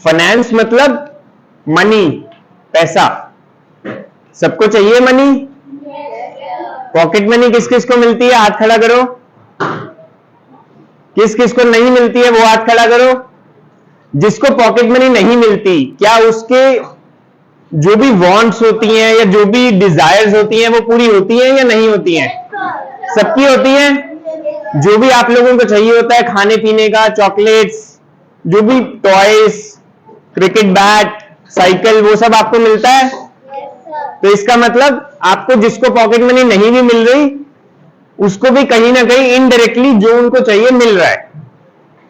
Finance मतलब money, पैसा। सबको चाहिए मनी? पॉकेट मनी किस किस को मिलती है? हाथ खड़ा करो। किस किस को नहीं मिलती है वो हाथ खड़ा करो। जिसको पॉकेट मनी नहीं मिलती, क्या उसके जो भी वांट्स होती हैं या जो भी डिजायर्स होती हैं वो पूरी होती हैं या नहीं होती हैं? सबकी होती हैं। जो भी आप लोगों को चाहिए होता है खाने पीने का, चॉकलेट्स, जो भी टॉयज, क्रिकेट बैट, साइकिल, वो सब आपको मिलता है। तो इसका मतलब आपको जिसको पॉकेट मनी नहीं भी मिल रही, उसको भी कहीं ना कहीं इनडायरेक्टली जो उनको चाहिए मिल रहा है।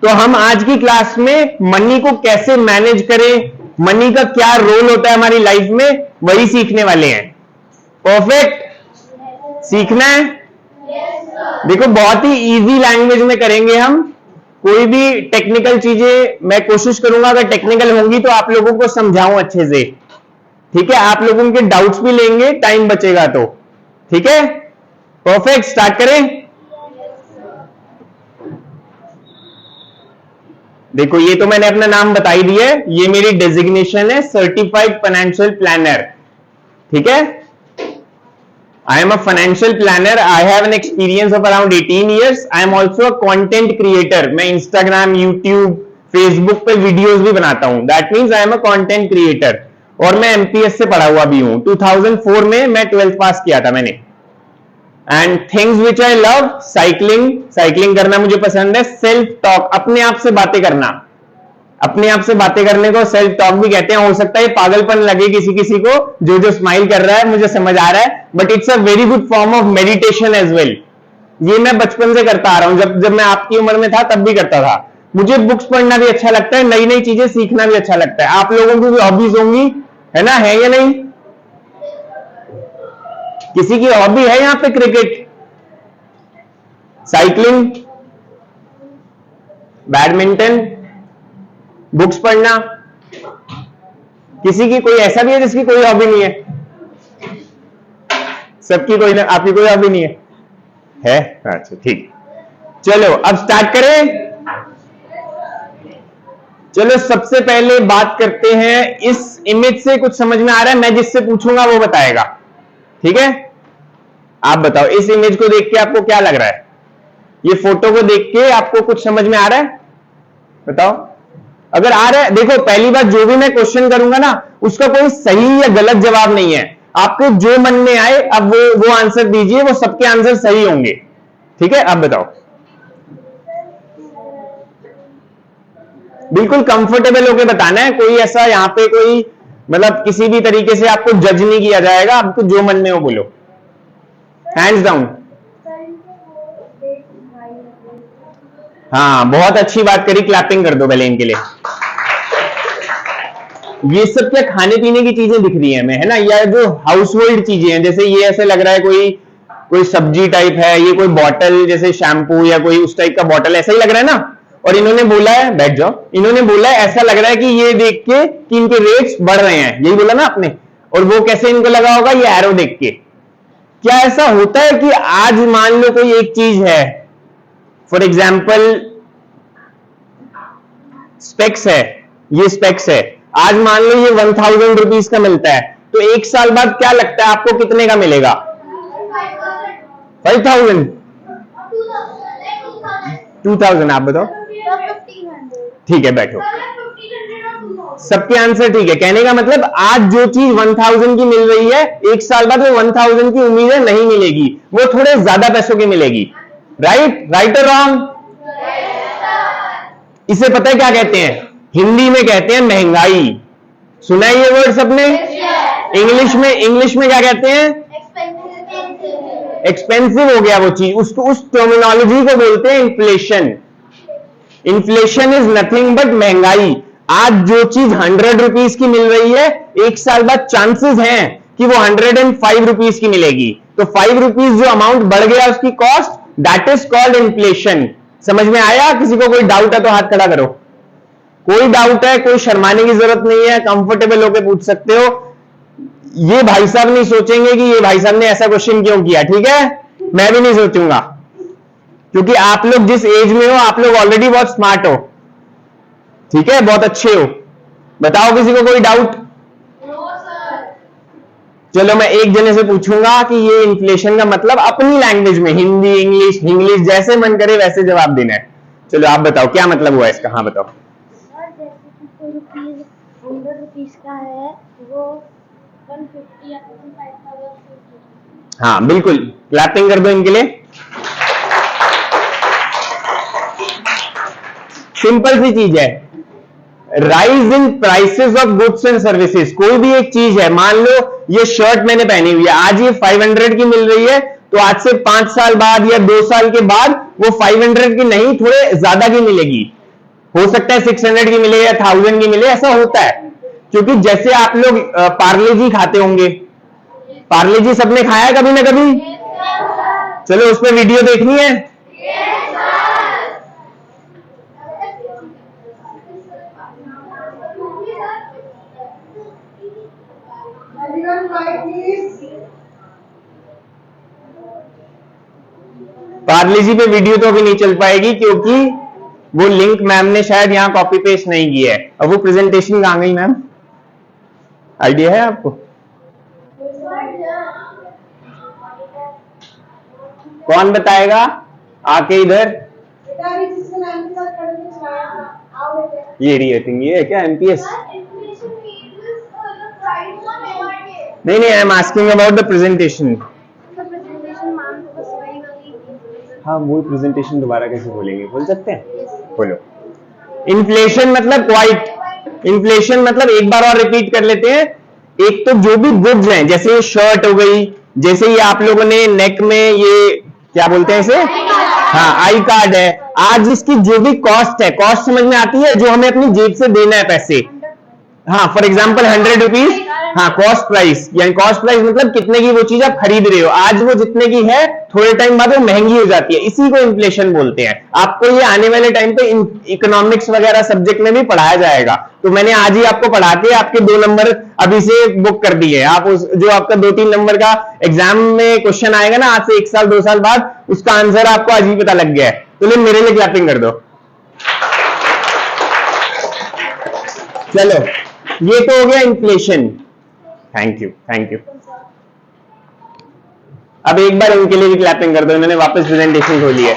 तो हम आज की क्लास में मनी को कैसे मैनेज करें, मनी का क्या रोल होता है हमारी लाइफ में, वही सीखने वाले हैं। परफेक्ट? सीखना है? देखो बहुत ही इजी लैंग्वेज में करेंगे हम। कोई भी टेक्निकल चीजें मैं कोशिश करूंगा अगर टेक्निकल होंगी तो आप लोगों को समझाऊं अच्छे से। ठीक है? आप लोगों के डाउट्स भी लेंगे, टाइम बचेगा तो। ठीक है? परफेक्ट, स्टार्ट करें। देखो ये तो मैंने अपना नाम बता ही दिया है, ये मेरी डेजिग्नेशन है, सर्टिफाइड फाइनेंशियल प्लानर। ठीक है? I am a financial planner. I have an experience of around 18 years. I am also a content creator. मैं Instagram, YouTube, Facebook पे वीडियोस भी बनाता हूँ. That means I am a content creator. और मैं MPS से पढ़ा हुआ भी हूँ. 2004 में मैं 12th पास किया था मैंने. And things which I love, cycling करना मुझे पसंद है. सेल्फ टॉक, अपने आप से बातें करना. अपने आप से बातें करने को सेल्फ टॉक भी कहते हैं. हो सकता है पागलपन लगे किसी किसी को, जो स्माइल कर रहा है, मुझे समझ आ रहा है, but it's a very good form of meditation as well. ये मैं बचपन से करता आ रहा हूं. जब मैं आपकी उम्र में था तब भी करता था. मुझे बुक्स पढ़ना भी अच्छा लगता है, नई नई चीजें सीखना भी अच्छा लगता है. आप लोगों की भी हॉबीज होंगी, है ना? है या नहीं? किसी की हॉबी है यहां पे? क्रिकेट, साइकिलिंग, बैडमिंटन, बुक्स पढ़ना. किसी की कोई ऐसा भी है जिसकी कोई हॉबी नहीं है? सबकी कोई ना. आपकी कोई हॉबी नहीं है? अच्छा ठीक. चलो अब स्टार्ट करें. चलो सबसे पहले बात करते हैं, इस इमेज से कुछ समझ में आ रहा है? मैं जिससे पूछूंगा वो बताएगा. ठीक है? आप बताओ इस इमेज को देख के आपको क्या लग रहा है? ये फोटो को देख के आपको कुछ समझ में आ रहा है? बताओ. अगर आ रहा है, देखो पहली बात, जो भी मैं क्वेश्चन करूंगा ना उसका कोई सही या गलत जवाब नहीं है. आपको जो मन में आए अब वो आंसर दीजिए, वो सबके आंसर सही होंगे. ठीक है? अब बताओ. बिल्कुल कंफर्टेबल होके बताना है. कोई ऐसा यहाँ पे कोई मतलब किसी भी तरीके से आपको जज नहीं किया जाएगा. आपको जो मन में हो बोलो. Hands down. हाँ बहुत अच्छी बात करी. क्लैपिंग कर दो पहले इनके लिए. ये सब क्या खाने पीने की चीजें दिख रही है हमें, है ना? या जो हाउस होल्ड चीजें हैं, जैसे ये ऐसे लग रहा है कोई सब्जी टाइप है, ये कोई बॉटल जैसे शैम्पू या कोई उस टाइप का बॉटल, ऐसा ही लग रहा है ना? और इन्होंने बोला है, बैठ जाओ, इन्होंने बोला है ऐसा लग रहा है कि ये देख के कि इनके रेट्स बढ़ रहे हैं. यही बोला ना आपने? और वो कैसे इनको लगा होगा? ये एरो देख के. क्या ऐसा होता है कि आज मान लो कोई एक चीज है, फॉर एग्जाम्पल स्पेक्स है, ये स्पेक्स है, आज मान लो ये 1000 रुपीज का मिलता है, तो एक साल बाद क्या लगता है आपको कितने का मिलेगा? 5000? 2000? आप बताओ. ठीक है बैठो. सबके आंसर ठीक है. कहने का मतलब आज जो चीज 1000 की मिल रही है, एक साल बाद वो 1000 की उम्मीद है नहीं मिलेगी, वो थोड़े ज्यादा पैसों की मिलेगी. राइट? राइट और रॉन्ग? इसे पता है क्या कहते हैं? हिंदी में कहते हैं महंगाई. सुना है ये वर्ड सबने? इंग्लिश में क्या कहते हैं? एक्सपेंसिव हो गया वो चीज. उसको उस टर्मिनोलॉजी को बोलते हैं inflation. Inflation is nothing but महंगाई. आज जो चीज 100 रुपीज की मिल रही है, एक साल बाद चांसेस हैं कि वो 105 रुपीज की मिलेगी. तो 5 रुपीज जो अमाउंट बढ़ गया उसकी cost, that is called inflation. समझ में आया? किसी को कोई डाउट है तो हाथ खड़ा करो. कोई डाउट है? कोई शर्माने की जरूरत नहीं है, कंफर्टेबल होकर पूछ सकते हो. ये भाई साहब नहीं सोचेंगे कि ये भाई साहब ने ऐसा क्वेश्चन क्यों किया. ठीक है? मैं भी नहीं सोचूंगा, क्योंकि आप लोग जिस एज में हो आप लोग ऑलरेडी बहुत स्मार्ट हो. ठीक है? बहुत अच्छे हो. बताओ किसी को कोई डाउट? चलो मैं एक जने से पूछूंगा कि ये इन्फ्लेशन का मतलब अपनी लैंग्वेज में, हिंदी, इंग्लिश, इंग्लिश जैसे मन करे वैसे जवाब देना है। चलो आप बताओ क्या मतलब हुआ इसका। हाँ बताओ। ₹100 का है वो 150 या 55,000। हाँ बिल्कुल, क्लैपिंग कर दो इनके लिए। सिंपल सी चीज है, rise in prices of goods and services. कोई भी एक चीज है, मान लो ये शर्ट मैंने पहनी हुई है, आज ये 500 की मिल रही है, तो आज से 5 साल बाद या 2 साल के बाद वो 500 की नहीं, थोड़े ज्यादा की मिलेगी। हो सकता है 600 की मिले या 1000 की मिले, ऐसा होता है। क्योंकि जैसे आप लोग पार्ले जी खाते होंगे, पार्ले जी सबने खाया है कभी ना कभी? चलो उस पर वीडियो देखनी है। पार्ले जी पे वीडियो तो अभी नहीं चल पाएगी क्योंकि वो लिंक मैम ने शायद यहां कॉपी पेस्ट नहीं किया है। अब वो प्रेजेंटेशन कहां गई मैम, आइडिया है आपको? कौन बताएगा आके इधर? ये रही है थिंग, ये है क्या एमपीएस? नहीं नहीं, I am asking about the presentation. हाँ वो प्रेजेंटेशन दोबारा कैसे खोलेंगे, खोल सकते हैं? खोलो। इन्फ्लेशन मतलब क्वाइट, इन्फ्लेशन मतलब एक बार और रिपीट कर लेते हैं। एक तो जो भी गुड्स हैं, जैसे ये शर्ट हो गई, जैसे ये आप लोगों ने नेक में ये क्या बोलते हैं इसे, हाँ आई कार्ड है, आज इसकी जो भी कॉस्ट है, कॉस्ट समझ में आती है, जो हमें अपनी जेब से देना है पैसे। हाँ फॉर एग्जाम्पल 100 रुपीज, हाँ कॉस्ट प्राइस, यानी कॉस्ट प्राइस मतलब कितने की वो चीज आप खरीद रहे हो, आज वो जितने की है थोड़े टाइम बाद वो महंगी हो जाती है, इसी को इन्फ्लेशन बोलते हैं। आपको ये आने वाले टाइम पे इकोनॉमिक्स वगैरह सब्जेक्ट में भी पढ़ाया जाएगा, तो मैंने आज ही आपको पढ़ा के आपके 2 नंबर अभी से बुक कर दिए। आप उस जो आपका 2-3 नंबर का एग्जाम में क्वेश्चन आएगा ना आज से 1 साल 2 साल बाद, उसका आंसर आपको आज ही पता लग गया है। तो मेरे लिए क्लैपिंग कर दो। चलो ये तो हो गया inflation. Thank you thank you. अब एक बार इनके लिए भी क्लैपिंग कर दो, इन्होंने वापस प्रेजेंटेशन खोली है।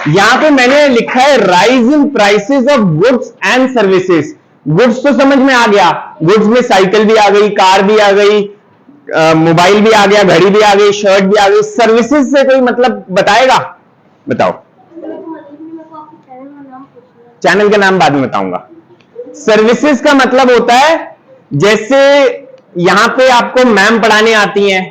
यहां पे मैंने लिखा है rise in prices of goods and services. Goods तो समझ में आ गया, गुड्स में साइकिल भी आ गई, कार भी आ गई, मोबाइल भी आ गया, घड़ी भी आ गई, शर्ट भी आ गई। सर्विसेज से कोई मतलब बताएगा? बताओ। चैनल का नाम बाद में बताऊंगा। सर्विसेज का मतलब होता है, जैसे यहां पे आपको मैम पढ़ाने आती हैं,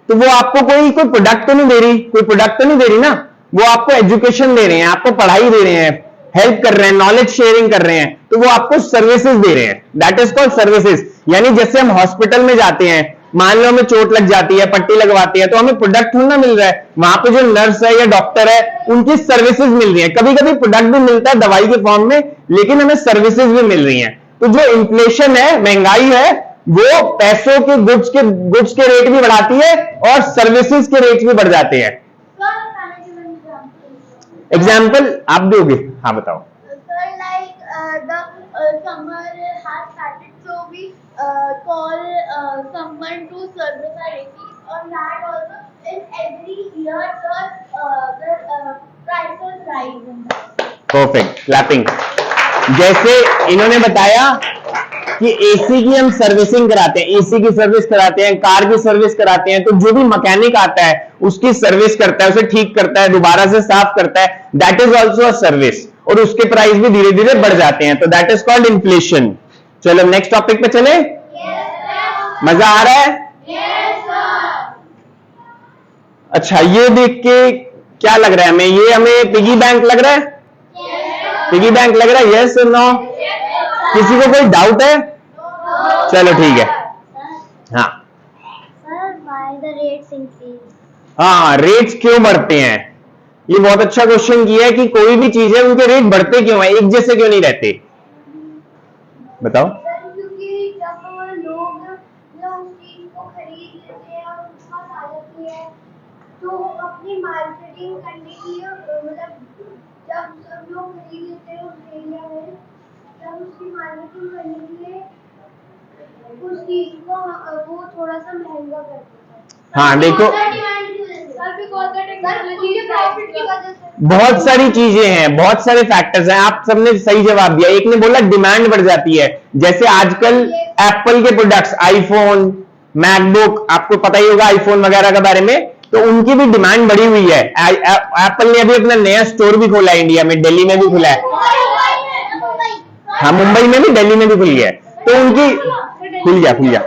तो वो आपको कोई प्रोडक्ट तो नहीं दे रही, कोई प्रोडक्ट तो नहीं दे रही ना, वो आपको एजुकेशन दे रहे हैं, आपको पढ़ाई दे रहे हैं, हेल्प कर रहे हैं, नॉलेज शेयरिंग कर रहे हैं, तो वो आपको सर्विसेज दे रहे हैं। That is called services. यानी जैसे हम हॉस्पिटल में जाते हैं, मान लो हमें चोट लग जाती है, पट्टी लगवाती है, तो हमें प्रोडक्ट थोड़ा ना मिल रहा है, वहां पे जो नर्स है या डॉक्टर है उनकी सर्विसेज मिल रही है। कभी कभी प्रोडक्ट भी मिलता है दवाई के फॉर्म में, लेकिन हमें सर्विसेज भी मिल रही हैं। तो जो इन्फ्लेशन है, महंगाई है, वो पैसों के गुड्स के रेट भी बढ़ाती है और सर्विसेज के रेट भी बढ़ जाते हैं। एग्जाम्पल आप दोगे? हाँ बताओ। Summer has started, so we call someone to service our AC. On that also, in every year the prices rise. Perfect, clapping. जैसे इन्होंने बताया कि एसी की हम सर्विसिंग कराते हैं, एसी की सर्विस कराते हैं, कार की सर्विस कराते हैं, तो जो भी मैकेनिक आता है उसकी सर्विस करता है, उसे ठीक करता है, दोबारा से साफ करता है, that is also a service, और उसके प्राइस भी धीरे धीरे बढ़ जाते हैं, तो दैट इज कॉल्ड इन्फ्लेशन। चलो नेक्स्ट टॉपिक पे चले। मजा आ रहा है? अच्छा ये देख के क्या लग रहा है हमें, ये हमें पिगी बैंक लग रहा है? पिगी बैंक लग रहा है, यस और नो? किसी को कोई डाउट है? चलो ठीक है। हाँ हाँ, रेट्स क्यों बढ़ते हैं? ये बहुत अच्छा क्वेश्चन किया है कि कोई भी चीज है उनके रेट बढ़ते क्यों हैं, एक जैसे क्यों नहीं रहते? बताओ। क्योंकि जब लोग उस चीज को खरीद लेते हैं और उसका आ जाती है, तो अपनी मार्केटिंग करने की मतलब सब लोग खरीद लेते हैं उस एरिया में, तब उसकी मार्केटिंग करने के लिए उस चीज को वो थोड़ा सा महंगा कर देता है। हाँ देखो, बहुत सारी चीजें हैं, बहुत सारे फैक्टर्स हैं। आप सबने सही जवाब दिया। एक ने बोला डिमांड बढ़ जाती है, जैसे आजकल एप्पल के प्रोडक्ट्स, आईफोन, मैकबुक, आपको पता ही होगा आईफोन वगैरह के बारे में, तो उनकी भी डिमांड बढ़ी हुई है। एप्पल ने अभी अपना नया स्टोर भी खोला है इंडिया में, दिल्ली में भी खुला है। हाँ, मुंबई में भी, दिल्ली में भी खुल गया है। तो उनकी खुल गया,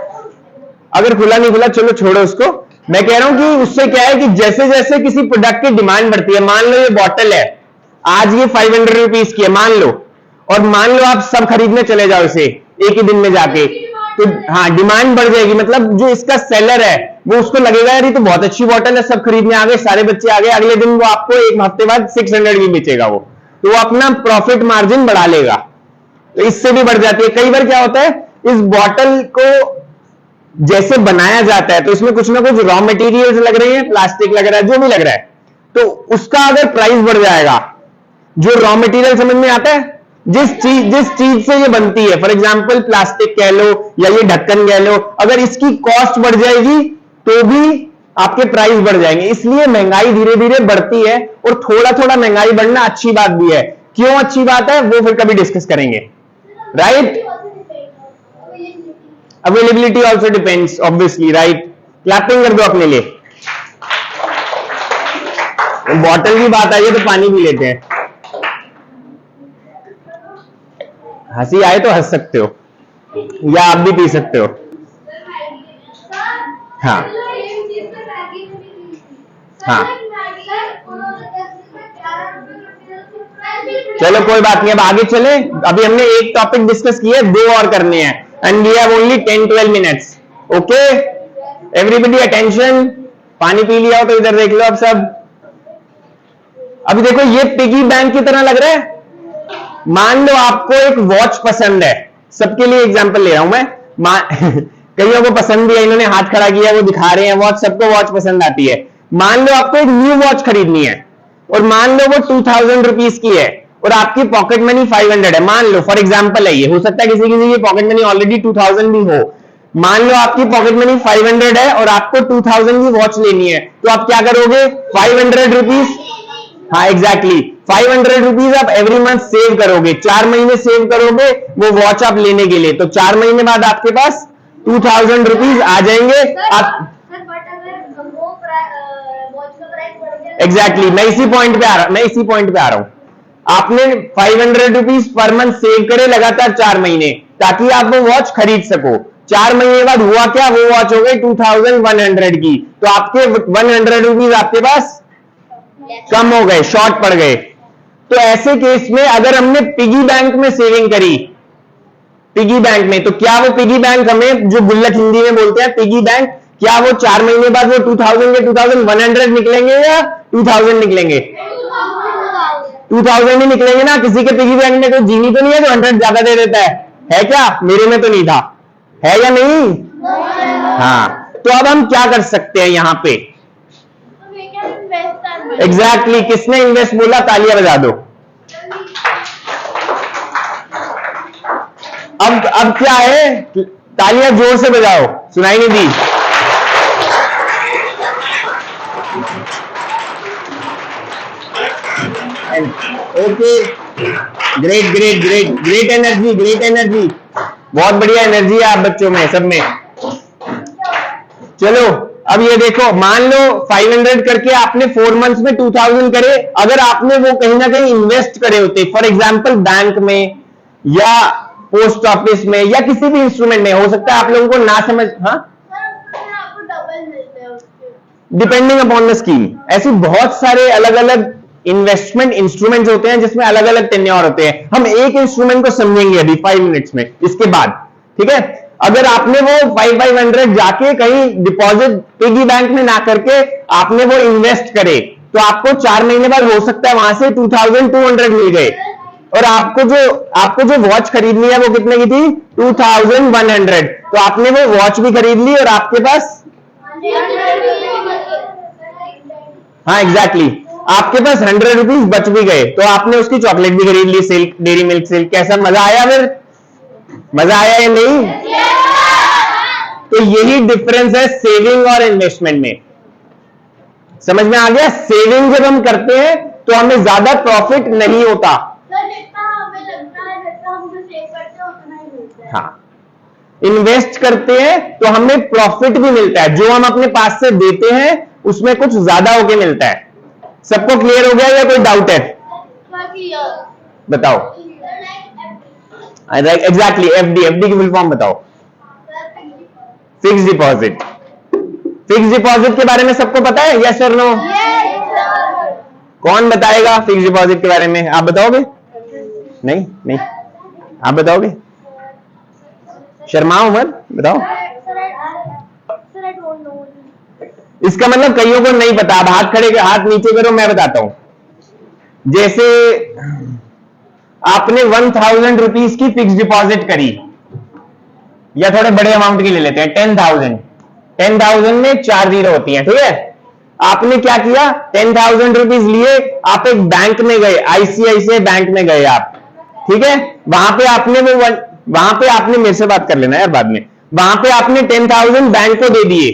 अगर खुला नहीं खुला चलो छोड़ो उसको। मैं कह रहा हूं कि उससे क्या है कि जैसे जैसे किसी प्रोडक्ट की डिमांड बढ़ती है, मान लो ये बॉटल है, आज ये 500 रुपीज की है मान लो, और मान लो आप सब खरीदने चले जाओ इसे एक ही दिन में जाके, तो हाँ डिमांड बढ़ जाएगी। मतलब जो इसका सेलर है वो उसको लगेगा यार ये तो बहुत अच्छी बॉटल है, सब खरीदने आ गए, सारे बच्चे आ गए, अगले दिन वो आपको एक हफ्ते बाद 600 की बेचेगा वो, तो वो अपना प्रॉफिट मार्जिन बढ़ा लेगा। तो इससे भी बढ़ जाती है। कई बार क्या होता है, इस बॉटल को जैसे बनाया जाता है तो इसमें कुछ ना कुछ रॉ मटेरियल्स लग रहे हैं, प्लास्टिक लग रहा है, जो भी लग रहा है, तो उसका अगर प्राइस बढ़ जाएगा, जो रॉ मटेरियल समझ में आता है, जिस चीज से ये बनती है, फॉर एग्जांपल प्लास्टिक कह लो या ये ढक्कन कह लो, अगर इसकी कॉस्ट बढ़ जाएगी तो भी आपके प्राइस बढ़ जाएंगे। इसलिए महंगाई धीरे धीरे बढ़ती है, और थोड़ा थोड़ा महंगाई बढ़ना अच्छी बात भी है। क्यों अच्छी बात है वो फिर कभी डिस्कस करेंगे, right? Availability also depends obviously, right? Clapping कर दो अपने लिए। बॉटल की बात आई है तो पानी पी लेते हैं। हंसी आए तो हंस सकते हो, या आप भी पी सकते हो। हाँ हाँ, चलो कोई बात नहीं, अब आगे चले। अभी हमने एक टॉपिक डिस्कस किया है, 2 और करने हैं, and we have only 10-12 minutes. Okay everybody attention. पानी पी लिया हो तो इधर देख लो अब सब। अभी देखो ये पिगी बैंक की तरह लग रहा है। मान लो आपको एक वॉच पसंद है, सबके लिए एग्जांपल ले रहा हूं मैं। कईयों को पसंद भी है, इन्होंने हाथ खड़ा किया, वो दिखा रहे हैं वॉच, सबको वॉच पसंद आती है। मान लो आपको एक न्यू वॉच खरीदनी है, और मान लो वो 2000 रुपीज की है, और आपकी पॉकेट मनी 500 है, मान लो फॉर एग्जांपल है ये, हो सकता है किसी किसी की पॉकेट मनी ऑलरेडी 2000 भी हो। मान लो आपकी पॉकेट मनी 500 है और आपको 2000 की वॉच लेनी है, तो आप क्या करोगे? 500 रुपीज, हाँ एग्जैक्टली 500 रुपीज आप एवरी मंथ सेव करोगे, 4 महीने सेव करोगे वो वॉच आप लेने के लिए, तो 4 महीने बाद आपके पास 2000 रुपीज आ जाएंगे। आप एग्जैक्टली मैं इसी पॉइंट पे आ रहा हूं। आपने 500 रुपीज पर मंथ सेव करे लगातार 4 महीने, ताकि आप वो वॉच खरीद सको। 4 महीने बाद हुआ क्या? वो वॉच हो गई 2100 की, तो आपके 100 रुपीज आपके पास कम हो गए, शॉर्ट पड़ गए। तो ऐसे केस में अगर हमने पिगी बैंक में सेविंग करी, पिगी बैंक में, तो क्या वो पिगी बैंक हमें, जो गुल्लक हिंदी में बोलते हैं पिगी बैंक, क्या वो 4 महीने बाद वो 2000 के 2100 निकलेंगे या 2000 निकलेंगे? 2000 ही निकलेंगे ना। किसी के पिगी बैंक में कोई जीनी तो नहीं है जो 100 ज्यादा दे देता है क्या? मेरे में तो नहीं था, है या नहीं? हाँ, तो अब हम क्या कर सकते हैं यहां पे? एग्जैक्टली किसने इन्वेस्ट बोला? तालियां बजा दो। अब क्या है? तालियां जोर से बजाओ, सुनाई नहीं दी। ओके, ग्रेट एनर्जी, बहुत बढ़िया एनर्जी है आप बच्चों में, सब में। चलो अब ये देखो, मान लो 500 करके आपने 4 मंथ्स में 2000 करे। अगर आपने वो कहीं ना कहीं इन्वेस्ट करे होते, फॉर एग्जांपल बैंक में या पोस्ट ऑफिस में या किसी भी इंस्ट्रूमेंट में, हो सकता है आप लोगों को ना समझ, हाँ डिपेंडिंग अपॉन द स्कीम। ऐसे बहुत सारे अलग अलग इन्वेस्टमेंट इंस्ट्रूमेंट्स होते हैं जिसमें अलग अलग टेन्योर होते हैं। हम एक इंस्ट्रूमेंट को समझेंगे अभी 5 मिनट्स में, इसके बाद, ठीक है? अगर आपने वो 500 जाके कहीं डिपॉजिट पिगी बैंक में ना करके आपने वो इन्वेस्ट करे, तो आपको 4 महीने बाद हो सकता है वहां से 2200 मिल गए, और आपको जो वॉच खरीदनी है वो कितने की थी? 2100। तो आपने वो वॉच भी खरीद ली और आपके पास, हाँ एग्जैक्टली आपके पास 100 रुपीज बच भी गए तो आपने उसकी चॉकलेट भी खरीद ली, सिल्क, डेयरी मिल्क सिल्क, कैसा मजा आया? फिर मजा आया या नहीं? तो यही डिफरेंस है सेविंग और इन्वेस्टमेंट में। समझ में आ गया? सेविंग जब हम करते हैं तो हमें ज्यादा प्रॉफिट नहीं होता। जितना हमें लगता है, जितना हम सेव करते हैं उतना ही मिलता है। हाँ, इन्वेस्ट करते हैं तो हमें प्रॉफिट भी मिलता है, जो हम अपने पास से देते हैं उसमें कुछ ज्यादा होके मिलता है। सबको क्लियर हो गया या कोई डाउट है? बताओ। एग्जैक्टली, एफडी, एफडी की फुल फॉर्म बताओ। Fix deposit. फिक्स डिपॉजिट के बारे में सबको पता है? यस और नो? कौन बताएगा फिक्स डिपॉजिट के बारे में? आप बताओगे? नहीं नहीं, आप बताओगे? शर्माओ मत, बताओ। इसका मतलब कईयों को नहीं पता। अब हाथ खड़े, हाथ नीचे करो, मैं बताता हूं। जैसे आपने 1000 रुपीज की फिक्स डिपॉजिट करी, या थोड़े बड़े अमाउंट की ले लेते हैं, 10,000। 10,000 में 4 जीरो होती है, ठीक है? आपने क्या किया? 10,000 रुपीज लिए, आप एक बैंक में गए, आईसीआईसीआई बैंक में गए आप, ठीक है? वहां पे आपने मेरे से बात कर लेना यार बाद में। वहां पे आपने 10,000 बैंक को दे दिए,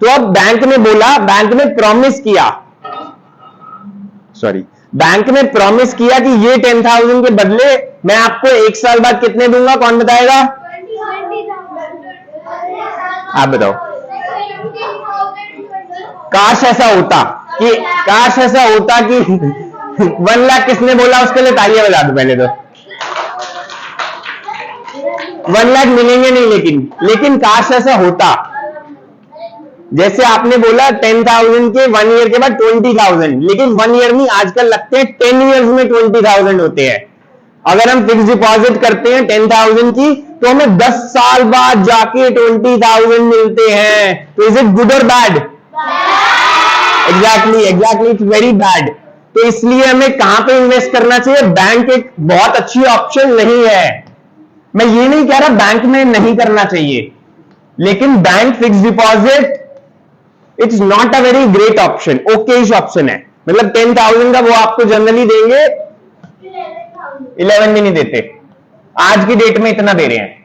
तो अब बैंक ने बोला, बैंक ने प्रॉमिस किया, सॉरी, बैंक ने प्रॉमिस किया कि ये 10,000 के बदले मैं आपको 1 साल बाद कितने दूंगा? कौन बताएगा? आप बताओ। काश ऐसा होता कि 1 लाख किसने बोला? उसके लिए तालियां बजा दो पहले तो। 1 लाख मिलेंगे नहीं, लेकिन काश ऐसा होता। जैसे आपने बोला 10,000 के 1 ईयर के बाद 20,000, लेकिन 1 ईयर नहीं, आजकल लगते हैं 10 ईयर्स में 20,000 होते हैं। अगर हम फिक्स डिपॉजिट करते हैं 10,000 की, तो हमें 10 साल बाद जाके 20,000 मिलते हैं। तो इज इट गुड और bad? Exactly, it's very bad. तो इसलिए हमें कहां पे इन्वेस्ट करना चाहिए? बैंक एक बहुत अच्छी ऑप्शन नहीं है। मैं ये नहीं कह रहा बैंक में नहीं करना चाहिए, लेकिन bank fix deposit it's not a very great option, Okesh option है। मतलब 10,000 का वो आपको जनरली देंगे 11 भी नहीं देते, आज की डेट में इतना दे रहे हैं।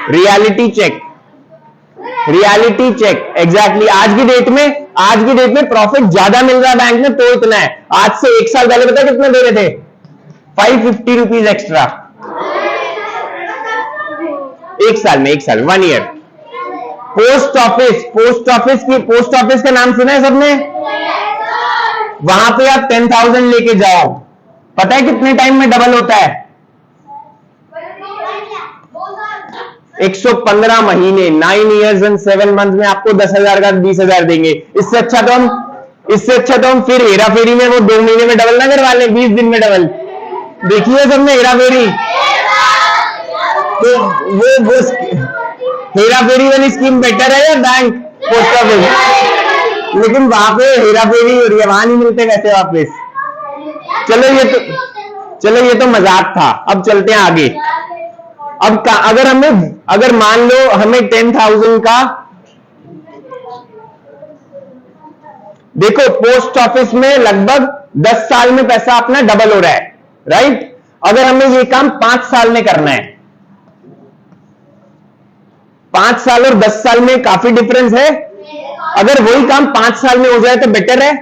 Reality check, exactly. आज की डेट में प्रॉफिट ज्यादा मिल रहा है बैंक में, तो इतना है। आज से 1 साल पहले पता है कितना दे रहे थे? 550 रुपीज एक्स्ट्रा 1 साल में, 1 ईयर। पोस्ट ऑफिस का नाम सुना है सबने? वहां पे आप 10,000 लेके जाओ, पता है कितने टाइम में डबल होता है? 115 महीने, 9 years and 7 months में आपको 10,000 का 20,000 देंगे। इससे अच्छा तो हम फिर हेरा फेरी में वो 2 महीने में डबल ना करवा लें, 20 दिन में डबल। देखिए सबने हेरा फेरी? तो वो हेरा फेरी वाली स्कीम बेटर है या बैंक पोस्ट ऑफिस? लेकिन वहां पे हेरा फेरी हो रही है, वहां नहीं मिलते पैसे वापस। चलो ये तो मजाक था। अब चलते हैं आगे। अब अगर मान लो हमें 10,000 का, देखो पोस्ट ऑफिस में लगभग 10 साल में पैसा अपना डबल हो रहा है, राइट? अगर हमें ये काम 5 साल में करना है, 5 साल और 10 साल में काफी डिफरेंस है। अगर वही काम 5 साल में हो जाए तो बेटर है।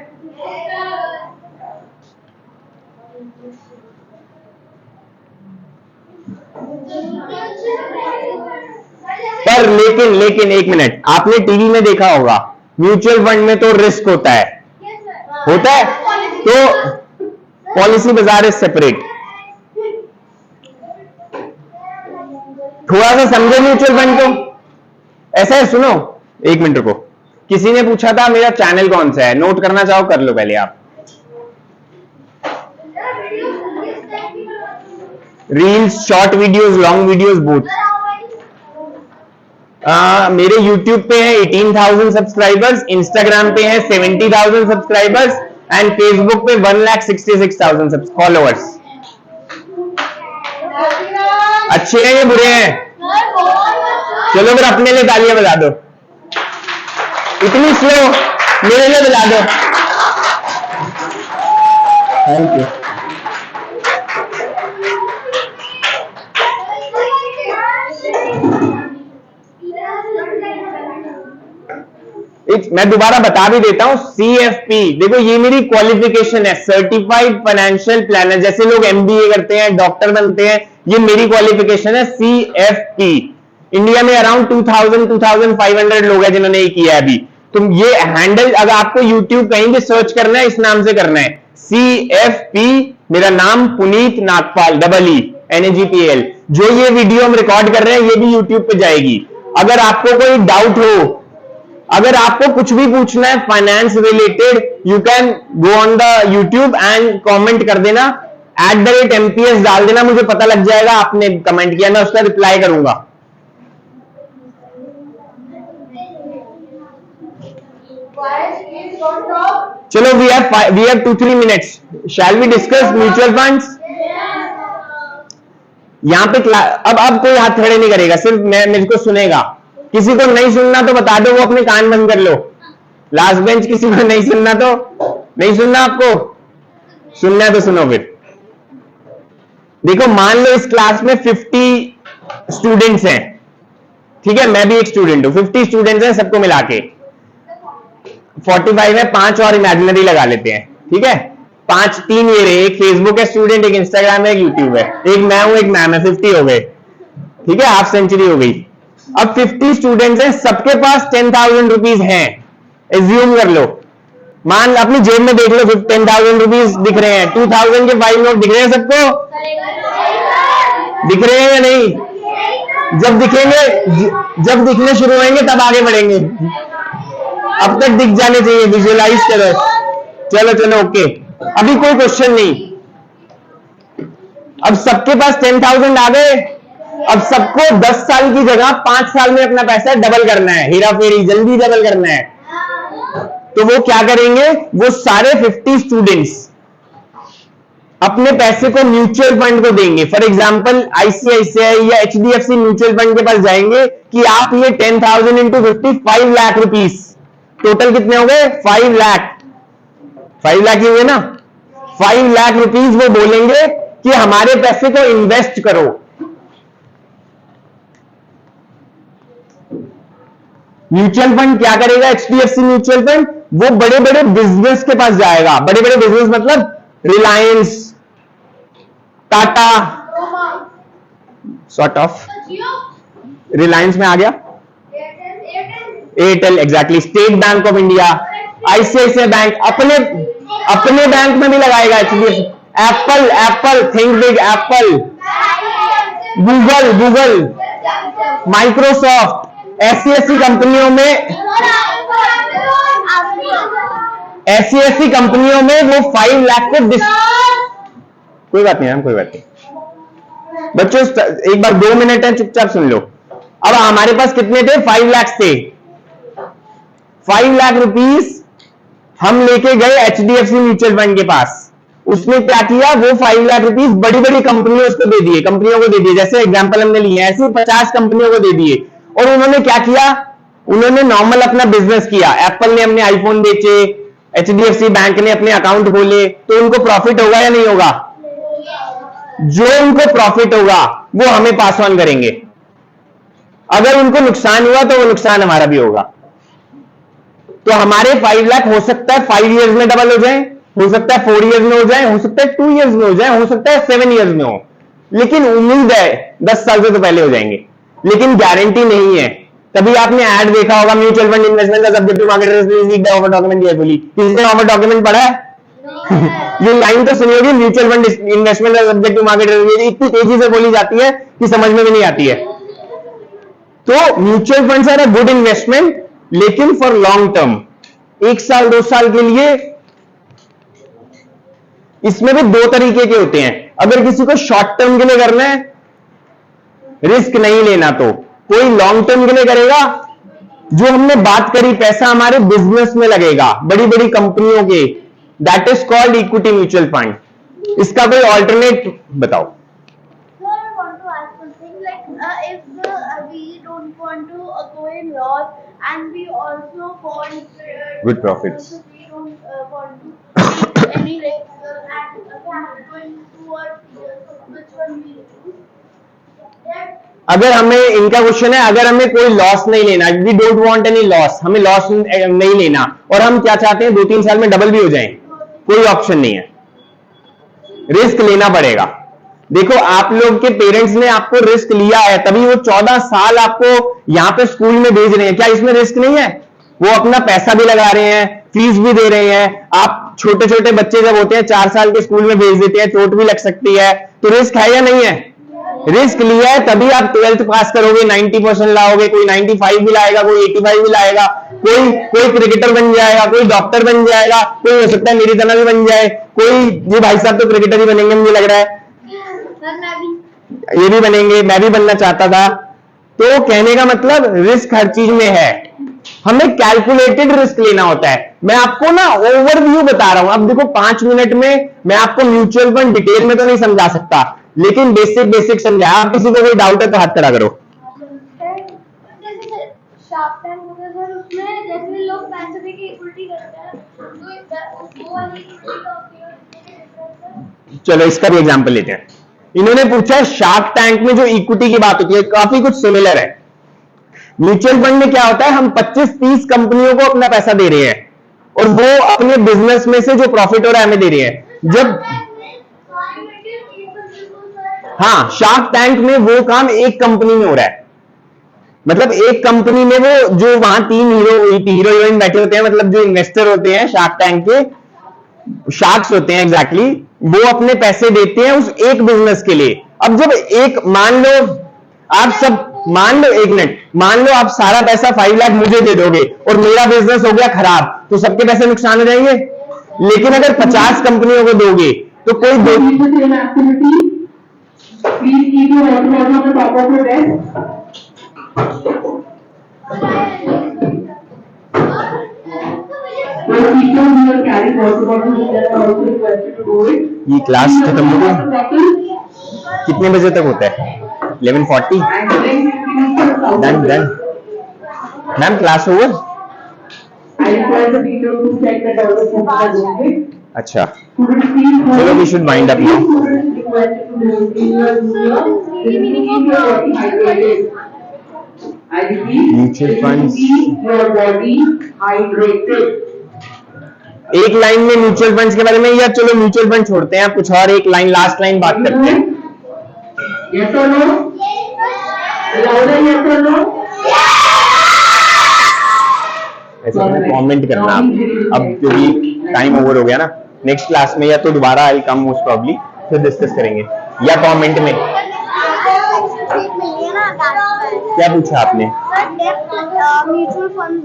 पर लेकिन 1 मिनट, आपने टीवी में देखा होगा म्यूचुअल फंड में तो रिस्क होता है, तो पॉलिसी बाजार इज सेपरेट। थोड़ा सा समझो म्यूचुअल फंड को। ऐसा है, सुनो 1 मिनट रुको। किसी ने पूछा था मेरा चैनल कौन सा है, नोट करना चाहो कर लो पहले आप। Reels, short videos, long videos, both. मेरे YouTube पे है 18,000 सब्सक्राइबर्स, Instagram पे है 70,000 सब्सक्राइबर्स एंड Facebook पे 1,66,000 फॉलोअर्स। अच्छे हैं या बुरे हैं? चलो फिर अपने लिए तालियां बजा दो। इतनी स्लो मेरे लिए बुला दो। Thank you. मैं दोबारा बता भी देता हूं, CFP देखो ये मेरी क्वालिफिकेशन है, सर्टिफाइड फाइनेंशियल प्लानर। जैसे लोग MBA करते हैं, डॉक्टर बनते हैं, ये मेरी क्वालिफिकेशन है CFP। इंडिया में अराउंड 2500 लोग हैं जिन्होंने ये किया है अभी। तो ये हैंडल अगर आपको यूट्यूब कहीं भी सर्च करना है, इस नाम से करना है CFP, मेरा नाम पुनीत नागपाल, EENAGPAL। जो ये वीडियो हम रिकॉर्ड कर रहे हैं ये भी यूट्यूब पे जाएगी। अगर आपको कोई डाउट हो, अगर आपको कुछ भी पूछना है finance related, you can go on the YouTube and comment कर देना, @MPS डाल देना, मुझे पता लग जाएगा आपने कमेंट किया, मैं उसका रिप्लाई करूंगा। चलो we have 2-3 minutes, shall we discuss mutual funds. यहां पे अब कोई हाथ खड़े नहीं करेगा, सिर्फ मेरे को सुनेगा। किसी को नहीं सुनना तो बता दो, वो अपने कान बंद कर लो। लास्ट बेंच किसी को नहीं सुनना तो नहीं सुनना, आपको सुनना है तो सुनो फिर। देखो मान लो इस क्लास में 50 स्टूडेंट्स हैं, ठीक है, मैं भी एक स्टूडेंट हूं, 50 स्टूडेंट्स हैं सबको मिला के, 45 है, 5 और इमेजिनरी लगा लेते हैं, ठीक है। 5 3 ये रहे, एक फेसबुक है स्टूडेंट, एक इंस्टाग्राम है, एक यूट्यूब है, एक मैं हूं, एक मैम है, 50 हो गए, ठीक है, हाफ सेंचुरी हो गई। अब 50 स्टूडेंट्स हैं, सबके पास 10,000 रुपीज हैं, एज्यूम कर लो, मान अपनी जेब में देख लो, 10,000 रुपीज दिख रहे हैं, 2,000 के 5 नोट दिख रहे हैं सबको, दिख रहे हैं या नहीं? जब दिखेंगे, जब दिखने शुरू होंगे तब आगे बढ़ेंगे, अब तक दिख जाने चाहिए, विजुअलाइज करो। चलो चलो ओके, अभी कोई क्वेश्चन नहीं। अब सबके पास 10,000 आ गए, अब सबको 10 साल की जगह 5 साल में अपना पैसा डबल करना है, हेरा फेरी जल्दी डबल करना है। तो वो क्या करेंगे, वो सारे 50 स्टूडेंट्स अपने पैसे को म्यूचुअल फंड को देंगे। फॉर एग्जांपल ICICI या HDFC म्यूचुअल फंड के पास जाएंगे कि आप ये 10,000 इंटू 50 5 लाख रुपीस, टोटल कितने हो गए 5 लाख, 5 लाख ही हुए ना, 5 लाख रुपीस वो बोलेंगे कि हमारे पैसे को इन्वेस्ट करो। म्यूचुअल फंड क्या करेगा, HDFC म्यूचुअल फंड वो बड़े बड़े बिजनेस के पास जाएगा, बड़े बड़े बिजनेस मतलब रिलायंस, टाटा, सॉर्ट ऑफ रिलायंस में आ गया, Airtel, exactly, state bank of India, ICICI bank, अपने बैंक में भी लगाएगा HDFC, Apple, think big, Apple, Google, Microsoft, ऐसी कंपनियों में वो 5 लाख को कोई बात नहीं मैम, कोई बात नहीं बच्चों, एक बार 2 मिनट है, चुपचाप सुन लो। अब हमारे पास कितने थे, 5 लाख थे, 5 लाख रुपीस हम लेके गए HDFC म्यूचुअल फंड के पास, उसने क्या किया, वो 5 लाख रुपीस बड़ी बड़ी कंपनियों को दे दिए, जैसे एग्जांपल हमने लिए ऐसे 50 कंपनियों को दे दिए। और उन्होंने क्या किया, उन्होंने नॉर्मल अपना बिजनेस किया, एप्पल ने अपने आईफोन बेचे, HDFC बैंक ने अपने अकाउंट खोले, तो उनको प्रॉफिट होगा या नहीं होगा? जो उनको प्रॉफिट होगा वो हमें पास ऑन करेंगे, अगर उनको नुकसान हुआ तो वो नुकसान हमारा भी होगा। तो हमारे 5 लाख हो सकता है 5 इयर्स में डबल हो जाए, हो सकता है 4 इयर्स में हो जाए, हो सकता है 2 इयर्स में हो जाए, हो सकता है 7 इयर्स में हो, लेकिन उम्मीद है 10 साल से तो पहले हो जाएंगे, लेकिन गारंटी नहीं है। तभी आपने ऐड देखा होगा, म्यूचुअल फंड इन्वेस्टमेंट का subject to market risk, read the offer document carefully. किसी ने ऑफर डॉक्यूमेंट पढ़ा है? ये लाइन तो सुनी होगी, म्यूचुअल फंड इन्वेस्टमेंट का सब्जेक्ट टू मार्केट रिस्क, इतनी तेजी से बोली जाती है कि समझ में भी नहीं आती है। तो mutual funds are a good investment, लेकिन फॉर लॉन्ग टर्म, 1 साल 2 साल के लिए। इसमें भी 2 तरीके के होते हैं, अगर किसी को शॉर्ट टर्म के लिए करना है, रिस्क नहीं लेना, तो कोई लॉन्ग टर्म के लिए करेगा, जो हमने बात करी पैसा हमारे बिजनेस में लगेगा, बड़ी बड़ी कंपनियों के, that is called equity mutual fund. इसका कोई ऑल्टरनेट बताओ। Sir, I want to ask something like if we don't want to go in loss and we also want Good profits. We don't want to take any risks and we have to towards which one we choose. That अगर हमें इनका question है, अगर हमें कोई loss नहीं लेना, we don't want any loss, हमें लॉस नहीं लेना और हम क्या चाहते हैं 2-3 साल में डबल भी हो जाएं, कोई ऑप्शन नहीं है, रिस्क लेना पड़ेगा। देखो आप लोग के पेरेंट्स ने आपको रिस्क लिया है, तभी वो 14 साल आपको यहां पे स्कूल में भेज रहे हैं। क्या इसमें रिस्क नहीं है? वो अपना पैसा भी लगा रहे हैं, फीस भी दे रहे हैं। आप छोटे छोटे बच्चे जब होते हैं 4 साल के स्कूल में भेज देते हैं, चोट भी लग सकती है, तो रिस्क है या नहीं है? रिस्क लिया है तभी आप 12th पास करोगे, 90% लाओगे, कोई 95 भी लाएगा, कोई 85 भी लाएगा, कोई क्रिकेटर बन जाएगा, कोई डॉक्टर बन जाएगा, कोई हो सकता है मेरी तरह भी बन जाए, कोई ये भाई साहब तो क्रिकेटर ही बनेंगे मुझे लग रहा है, ये भी बनेंगे, मैं भी बनना चाहता था। तो कहने का मतलब रिस्क हर चीज में है, हमें कैलकुलेटेड रिस्क लेना होता है। मैं आपको ना ओवरव्यू बता रहा हूं। अब देखो 5 मिनट में मैं आपको म्यूचुअल फंड डिटेल में तो नहीं समझा सकता, लेकिन बेसिक समझा। आप किसी को कोई डाउट है तो हाथ खड़ा करो। शार्क टैंक होता है सर, उसमें जैसे लोग पैसे दे के इक्विटी करते हैं तो वो वाली इक्विटी का उपयोग। चलो इसका भी एग्जांपल लेते हैं। इन्होंने पूछा शार्क टैंक में जो इक्विटी की बात होती है, काफी कुछ सिमिलर है। म्यूचुअल फंड में क्या होता है, हम 25-30 कंपनियों को अपना पैसा दे रहे हैं और वो अपने बिजनेस में से जो प्रॉफिट हो रहा है हमें दे रहे हैं। जब हाँ, शार्क टैंक में वो काम एक कंपनी में हो रहा है, मतलब एक कंपनी में वो जो वहां 3 हीरो हीरोइन बैठे होते हैं, मतलब जो इन्वेस्टर होते हैं शार्क टैंक के, शार्क्स होते हैं एग्जैक्टली, वो अपने पैसे देते हैं उस एक बिजनेस के लिए। अब जब एक मान लो आप सब मान लो, एक मिनट, मान लो आप सारा पैसा 5 लाख मुझे दे दोगे और मेरा बिजनेस हो गया खराब, तो सबके पैसे नुकसान हो जाएंगे। लेकिन अगर 50 कंपनियों को दोगे तो कोई दो Please keep your water bottle on the top of your desk. When people who are carrying water bottles, they are also requested to do it. ये क्लास खत्म हो गई, कितने बजे तक होता है? 11:40। Done. Ma'am class over. I require the teacher to check that all the students are doing it. अच्छा, Students, please. चलो we should wind up now. Students requested to do it in your junior. Keep your body hydrated. I repeat. Mutual funds. Keep your body hydrated. एक line में mutual funds के बारे में, या चलो mutual fund छोड़ते हैं, आप कुछ और एक लाइन, लास्ट लाइन बात करते हैं। Yes or no? Louder yes or no? ऐसे में कमेंट करना आप, अब क्योंकि टाइम ओवर हो गया ना। नेक्स्ट क्लास में या तो दोबारा आई कम मोस्ट प्रॉब्ली, फिर डिस्कस करेंगे, या कमेंट में। क्या पूछा आपने? Mutual fund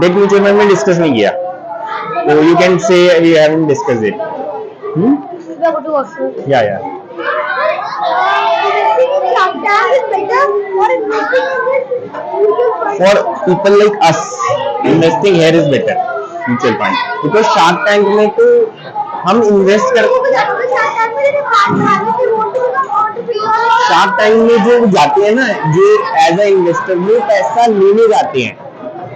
debt mutual fund में डिस्कस नहीं किया, तो you can say we haven't discussed it. या for people like us, investing here is better mutual fund, because Shark Tank में तो हम इन्वेस्ट कर, Shark Tank में जो जाते हैं ना, जो एज ए इन्वेस्टर वो पैसा लेने जाते हैं,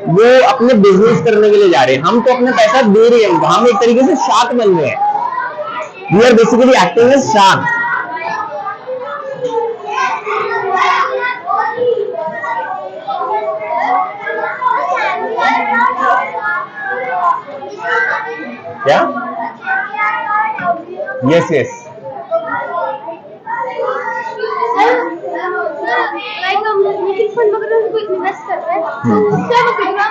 वो अपने बिजनेस करने के लिए जा रहे हैं। हम तो अपना पैसा दे रहे हैं, हम एक तरीके से शार्क बन रहे हैं। We are basically acting as shark. क्या? यस म्यूचुअल फंड वगैरह में कोई इन्वेस्ट कर रहा है, उससे वो कितना